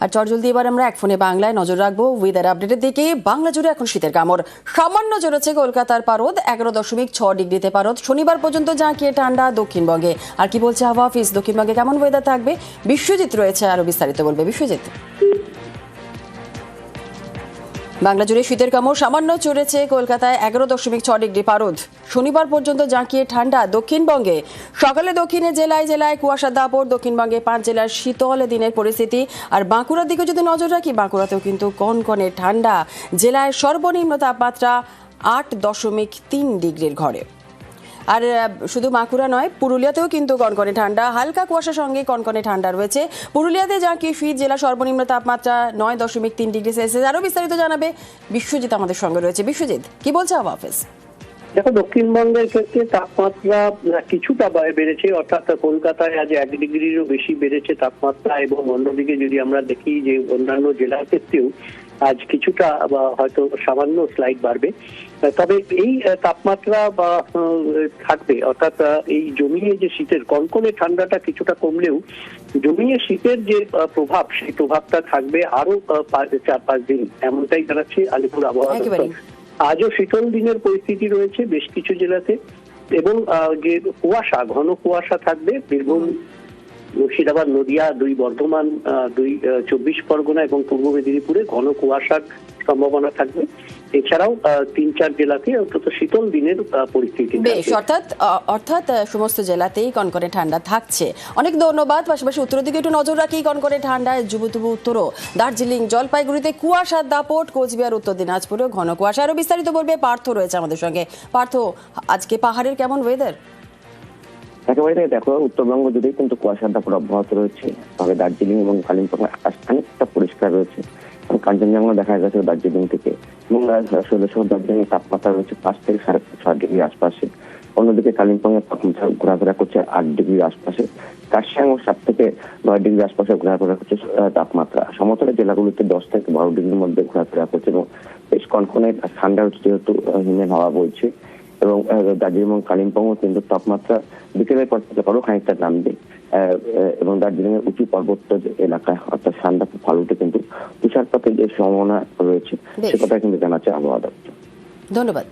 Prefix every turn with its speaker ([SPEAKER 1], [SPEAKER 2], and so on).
[SPEAKER 1] আর চটজলদি এবার আমরা এক ফোনে বাংলায় নজর রাখবো ওয়েদার আপডেটের দিকে। বাংলা জুড়ে এখন শীতের কামড় সামান্য জড়েছে কলকাতার পারদ, 11.6 ডিগ্রিতে পারদ। শনিবার পর্যন্ত জাঁকিয়ে ঠান্ডা দক্ষিণবঙ্গে। আর কি বলছে হাওয়া অফিস, দক্ষিণবঙ্গে কেমন ওয়েদার থাকবে? বিশ্বজিৎ রয়েছে, আরো বিস্তারিত বলবে বিশ্বজিৎ। বাংলা জুড়ে শীতের কামড় সামান্য চড়েছে কলকাতায়, 11.6 ডিগ্রি পারদ। শনিবার পর্যন্ত জাঁকিয়ে ঠান্ডা দক্ষিণবঙ্গে। সকালে দক্ষিণে জেলায় জেলায় কুয়াশার দাপট, দক্ষিণবঙ্গে 5 জেলার শীতল দিনের পরিস্থিতি। আর বাঁকুড়ার দিকে যদি নজর রাখি, বাঁকুড়াতেও কিন্তু কনকনে ঠান্ডা। জেলায় সর্বনিম্ন তাপমাত্রা 8.3 ডিগ্রির ঘরে। আর শুধু বাঁকুড়া নয়, পুরুলিয়াতেও কিন্তু কনকনে ঠান্ডা, হালকা কুয়াশার সঙ্গে কনকনে ঠান্ডা রয়েছে। পুরুলিয়াতে জাঁকিয়ে শীত, জেলা সর্বনিম্ন তাপমাত্রা 9.3 ডিগ্রি সেলসিয়াস। আরও বিস্তারিত জানাবে বিশ্বজিৎ আমাদের সঙ্গে রয়েছে। বিশ্বজিৎ, কি বলছে হাওয়া অফিস?
[SPEAKER 2] দেখো, দক্ষিণবঙ্গের ক্ষেত্রে তাপমাত্রা কিছুটা বেড়েছে, অর্থাৎ কলকাতায় আজ 1 ডিগ্রিরও বেশি বেড়েছে তাপমাত্রা। এবং অন্যদিকে যদি আমরা দেখি যে অন্যান্য জেলার ক্ষেত্রেও আজ কিছুটা বা হয়তো সামান্য স্লাইড বাড়বে। তবে এই তাপমাত্রা থাকবে, অর্থাৎ এই জমিয়ে যে শীতের কনকনে ঠান্ডাটা কিছুটা কমলেও জমিয়ে শীতের যে প্রভাব, সেই প্রভাবটা থাকবে আরো 4-5 দিন, এমনটাই জানাচ্ছে আলিপুর আবহাওয়া দপ্তর। আজও শীতল দিনের পরিস্থিতি রয়েছে বেশ কিছু জেলাতে, এবং যে কুয়াশা, ঘন কুয়াশা থাকবে বীরভূম, মুর্শিদাবাদ, নদিয়া, 2 বর্ধমান, 2 24 পরগনা এবং পূর্ব মেদিনীপুরে ঘন কুয়াশার সম্ভাবনা থাকবে। এছাড়াও 3-4 জেলাতে অন্তত শীতল দিনের পরিস্থিতি
[SPEAKER 1] বেশ, অর্থাৎ সমস্ত জেলাতেই কনকনে ঠান্ডা থাকছে। অনেক ধন্যবাদ। পাশাপাশি উত্তরের দিকে একটু নজর রাখি, কনকনে ঠান্ডায় জুবুতুবু উত্তরও, দার্জিলিং, জলপাইগুড়িতে কুয়াশার দাপট, কোচবিহার, উত্তর দিনাজপুরেও ঘন কুয়াশা। আরও বিস্তারিত বলবে পার্থ রয়েছে আমাদের সঙ্গে। পার্থ, আজকে পাহাড়ের কেমন ওয়েদার?
[SPEAKER 3] একেবারে দেখো, উত্তরবঙ্গ জুড়েই কিন্তু কুয়াশার দাপট অব্যাহত রয়েছে। তবে দার্জিলিং এবং কালিম্পং আকাশ খানিকটা পরিষ্কার রয়েছে। কাঞ্চনজঙ্ঘা দেখা গেছে দার্জিলিং থেকে, এবং দার্জিলিং এর তাপমাত্রা রয়েছে 5 থেকে 6.5 ডিগ্রি আশপাশে। অন্যদিকে কালিম্পং এর তাপমাত্রা ঘোরাফেরা করছে 8 ডিগ্রি আশপাশে। কার্শিয়াং 7 থেকে 9 ডিগ্রি আশপাশে ঘোরাফেরা করছে তাপমাত্রা। সমতলের জেলাগুলিতে 10 থেকে 12 ডিগ্রির মধ্যে ঘোরাফেরা করছে, এবং বেশ কনকনে ঠান্ডা হচ্ছে, যেহেতু হিমেল হাওয়া বইছে। এবং দার্জিলিং এবং কালিম্পং কিন্তু তাপমাত্রা বিকেলের পর থেকে আরো খানিকটা নামবে। এবং দার্জিলিং এর উঁচু পর্বত এলাকায়, অর্থাৎ সান্দাকফু ফালুতে কিন্তু তুষারপাতের যে সম্ভাবনা রয়েছে সে কথা কিন্তু জানাচ্ছে আবহাওয়া দপ্তর।
[SPEAKER 1] ধন্যবাদ।